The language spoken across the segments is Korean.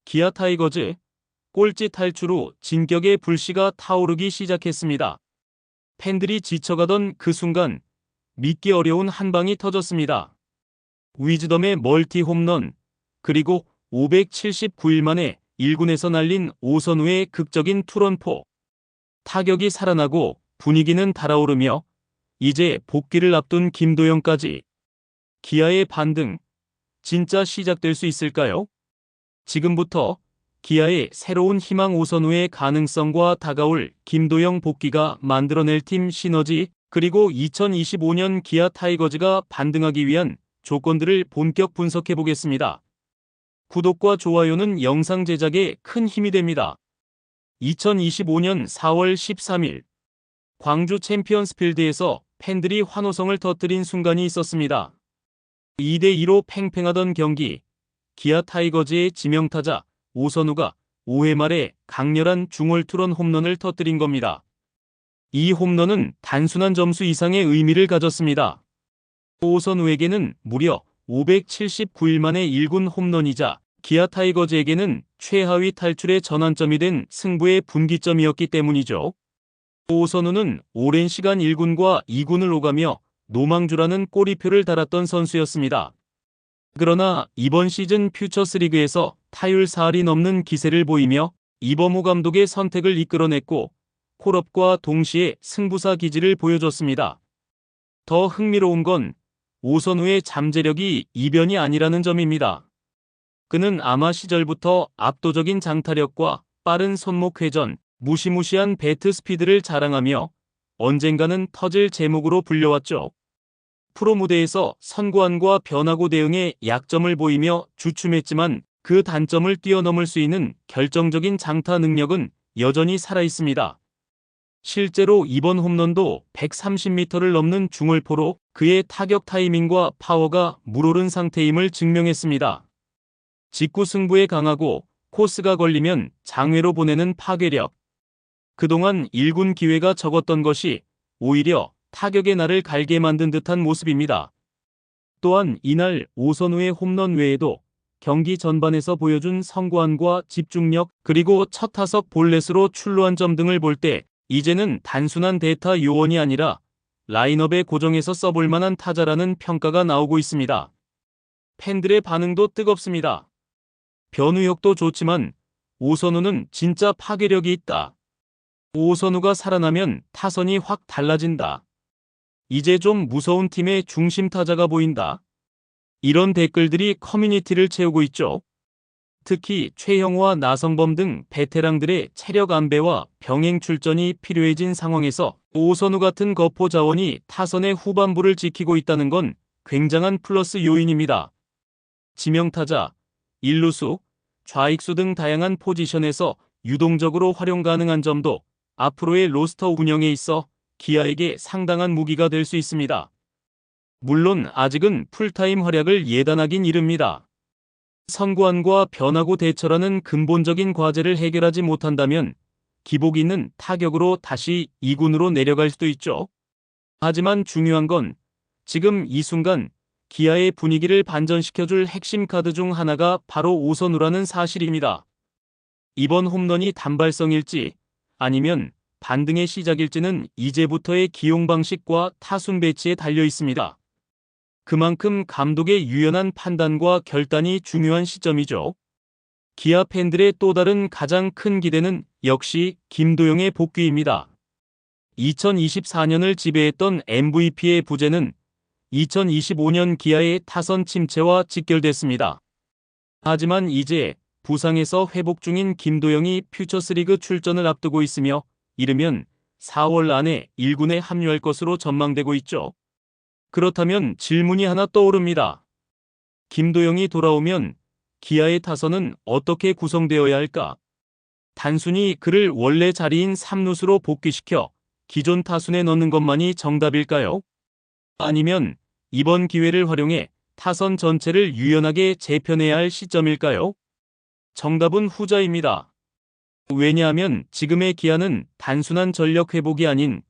기아 타이거즈 꼴찌 탈출 후 진격의 불씨가 타오르기 시작했습니다. 팬들이 지쳐가던 그 순간 믿기 어려운 한 방이 터졌습니다. 위즈덤의 멀티 홈런, 그리고 579일 만에 1군에서 날린 오선우의 극적인 투런포. 타격이 살아나고 분위기는 달아오르며 이제 복귀를 앞둔 김도영까지. 기아의 반등, 진짜 시작될 수 있을까요? 지금부터 기아의 새로운 희망 오선우의 가능성과 다가올 김도영 복귀가 만들어낼 팀 시너지, 그리고 2025년 기아 타이거즈가 반등하기 위한 조건들을 본격 분석해 보겠습니다. 구독과 좋아요는 영상 제작에 큰 힘이 됩니다. 2025년 4월 13일 광주 챔피언스필드에서 팬들이 환호성을 터뜨린 순간이 있었습니다. 2대2로 팽팽하던 경기, 기아 타이거즈의 지명타자 오선우가 5회 말에 강렬한 중얼투런 홈런을 터뜨린 겁니다. 이 홈런은 단순한 점수 이상의 의미를 가졌습니다. 오선우에게는 무려 579일 만에 1군 홈런이자 기아 타이거즈에게는 최하위 탈출의 전환점이 된 승부의 분기점이었기 때문이죠. 오선우는 오랜 시간 1군과 2군을 오가며 노망주라는 꼬리표를 달았던 선수였습니다. 그러나 이번 시즌 퓨처스리그에서 타율 4할이 넘는 기세를 보이며 이범호 감독의 선택을 이끌어냈고 콜업과 동시에 승부사 기질을 보여줬습니다. 더 흥미로운 건 오선우의 잠재력이 이변이 아니라는 점입니다. 그는 아마 시절부터 압도적인 장타력과 빠른 손목 회전, 무시무시한 배트 스피드를 자랑하며 언젠가는 터질 제목으로 불려왔죠. 프로 무대에서 선구안과 변화구 대응에 약점을 보이며 주춤했지만 그 단점을 뛰어넘을 수 있는 결정적인 장타 능력은 여전히 살아있습니다. 실제로 이번 홈런도 130m를 넘는 중얼포로 그의 타격 타이밍과 파워가 물오른 상태임을 증명했습니다. 직구 승부에 강하고 코스가 걸리면 장외로 보내는 파괴력. 그동안 1군 기회가 적었던 것이 오히려 타격의 날을 갈게 만든 듯한 모습입니다. 또한 이날 오선우의 홈런 외에도 경기 전반에서 보여준 성구안과 집중력, 그리고 첫 타석 볼넷으로 출루한 점 등을 볼 때 이제는 단순한 데이터 요원이 아니라 라인업에 고정해서 써볼 만한 타자라는 평가가 나오고 있습니다. 팬들의 반응도 뜨겁습니다. 변우혁도 좋지만 오선우는 진짜 파괴력이 있다. 오선우가 살아나면 타선이 확 달라진다. 이제 좀 무서운 팀의 중심 타자가 보인다. 이런 댓글들이 커뮤니티를 채우고 있죠. 특히 최형우와 나성범 등 베테랑들의 체력 안배와 병행 출전이 필요해진 상황에서 오선우 같은 거포 자원이 타선의 후반부를 지키고 있다는 건 굉장한 플러스 요인입니다. 지명타자, 일루수, 좌익수 등 다양한 포지션에서 유동적으로 활용 가능한 점도 앞으로의 로스터 운영에 있어 기아에게 상당한 무기가 될 수 있습니다. 물론 아직은 풀타임 활약을 예단하긴 이릅니다. 선구안과 변화구 대처라는 근본적인 과제를 해결하지 못한다면 기복이는 타격으로 다시 2군으로 내려갈 수도 있죠. 하지만 중요한 건 지금 이 순간 기아의 분위기를 반전시켜줄 핵심 카드 중 하나가 바로 오선우라는 사실입니다. 이번 홈런이 단발성일지 아니면 반등의 시작일지는 이제부터의 기용 방식과 타순 배치에 달려 있습니다. 그만큼 감독의 유연한 판단과 결단이 중요한 시점이죠. 기아 팬들의 또 다른 가장 큰 기대는 역시 김도영의 복귀입니다. 2024년을 지배했던 MVP의 부재는 2025년 기아의 타선 침체와 직결됐습니다. 하지만 이제 부상에서 회복 중인 김도영이 퓨처스리그 출전을 앞두고 있으며 이르면 4월 안에 1군에 합류할 것으로 전망되고 있죠. 그렇다면 질문이 하나 떠오릅니다. 김도영이 돌아오면 기아의 타선은 어떻게 구성되어야 할까? 단순히 그를 원래 자리인 3루수로 복귀시켜 기존 타순에 넣는 것만이 정답일까요? 아니면 이번 기회를 활용해 타선 전체를 유연하게 재편해야 할 시점일까요? 정답은 후자입니다. 왜냐하면 지금의 기아는 단순한 전력 회복이 아닌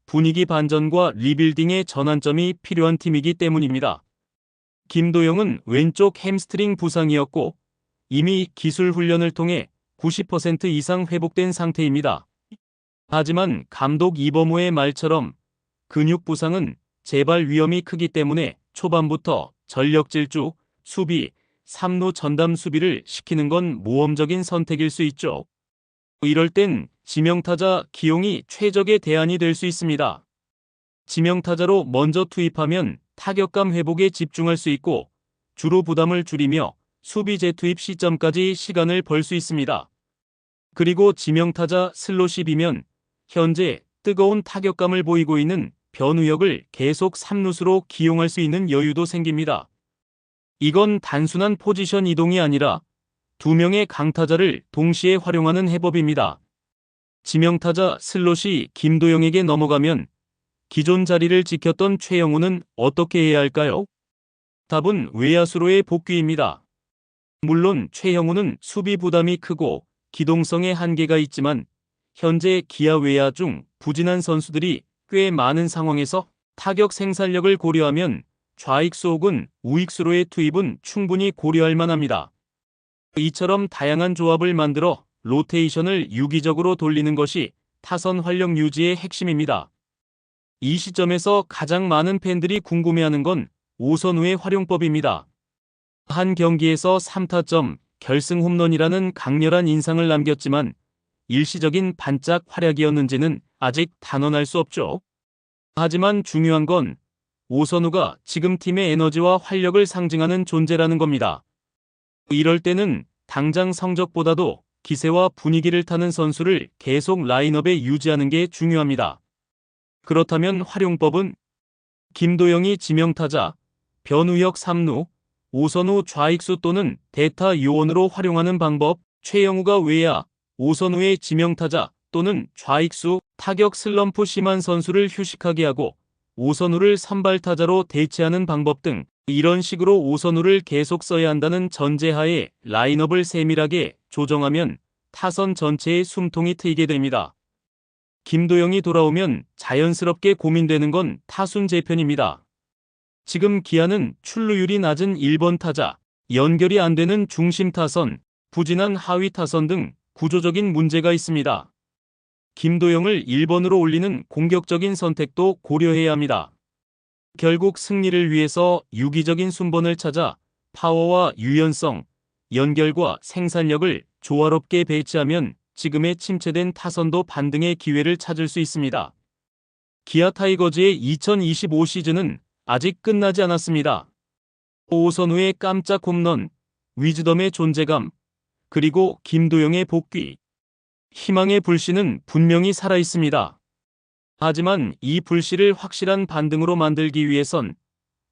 분위기 반전과 리빌딩의 전환점이 필요한 팀이기 때문입니다. 김도영은 왼쪽 햄스트링 부상이었고 이미 기술 훈련을 통해 90% 이상 회복된 상태입니다. 하지만 감독 이범호의 말처럼 근육 부상은 재발 위험이 크기 때문에 초반부터 전력 질주, 수비, 3루 전담 수비를 시키는 건 모험적인 선택일 수 있죠. 이럴 땐 지명타자 기용이 최적의 대안이 될 수 있습니다. 지명타자로 먼저 투입하면 타격감 회복에 집중할 수 있고 주로 부담을 줄이며 수비 재투입 시점까지 시간을 벌 수 있습니다. 그리고 지명타자 슬롯이 비면 현재 뜨거운 타격감을 보이고 있는 변우혁을 계속 3루수로 기용할 수 있는 여유도 생깁니다. 이건 단순한 포지션 이동이 아니라 두 명의 강타자를 동시에 활용하는 해법입니다. 지명타자 슬롯이 김도영에게 넘어가면 기존 자리를 지켰던 최영우는 어떻게 해야 할까요? 답은 외야수로의 복귀입니다. 물론 최영우는 수비 부담이 크고 기동성에 한계가 있지만 현재 기아 외야 중 부진한 선수들이 꽤 많은 상황에서 타격 생산력을 고려하면 좌익수 혹은 우익수로의 투입은 충분히 고려할 만합니다. 이처럼 다양한 조합을 만들어 로테이션을 유기적으로 돌리는 것이 타선 활력 유지의 핵심입니다. 이 시점에서 가장 많은 팬들이 궁금해하는 건 오선우의 활용법입니다. 한 경기에서 3타점, 결승 홈런이라는 강렬한 인상을 남겼지만 일시적인 반짝 활약이었는지는 아직 단언할 수 없죠. 하지만 중요한 건 오선우가 지금 팀의 에너지와 활력을 상징하는 존재라는 겁니다. 이럴 때는 당장 성적보다도 기세와 분위기를 타는 선수를 계속 라인업에 유지하는 게 중요합니다. 그렇다면 활용법은 김도영이 지명타자, 변우혁 3루, 오선우 좌익수 또는 대타 요원으로 활용하는 방법, 최영우가 외야, 오선우의 지명타자 또는 좌익수, 타격 슬럼프 심한 선수를 휴식하게 하고 오선우를 선발타자로 대체하는 방법 등 이런 식으로 오선우를 계속 써야 한다는 전제하에 라인업을 세밀하게 조정하면 타선 전체의 숨통이 트이게 됩니다. 김도영이 돌아오면 자연스럽게 고민되는 건 타순 재편입니다. 지금 기아는 출루율이 낮은 1번 타자, 연결이 안 되는 중심 타선, 부진한 하위 타선 등 구조적인 문제가 있습니다. 김도영을 1번으로 올리는 공격적인 선택도 고려해야 합니다. 결국 승리를 위해서 유기적인 순번을 찾아 파워와 유연성, 연결과 생산력을 조화롭게 배치하면 지금의 침체된 타선도 반등의 기회를 찾을 수 있습니다. 기아 타이거즈의 2025 시즌은 아직 끝나지 않았습니다. 오선우의 깜짝 홈런, 위즈덤의 존재감, 그리고 김도영의 복귀. 희망의 불씨는 분명히 살아있습니다. 하지만 이 불씨를 확실한 반등으로 만들기 위해선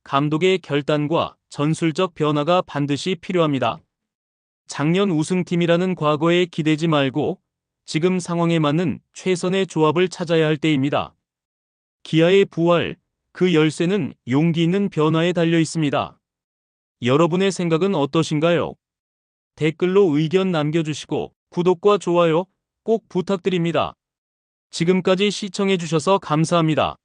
감독의 결단과 전술적 변화가 반드시 필요합니다. 작년 우승팀이라는 과거에 기대지 말고 지금 상황에 맞는 최선의 조합을 찾아야 할 때입니다. 기아의 부활, 그 열쇠는 용기 있는 변화에 달려 있습니다. 여러분의 생각은 어떠신가요? 댓글로 의견 남겨주시고 구독과 좋아요 꼭 부탁드립니다. 지금까지 시청해주셔서 감사합니다.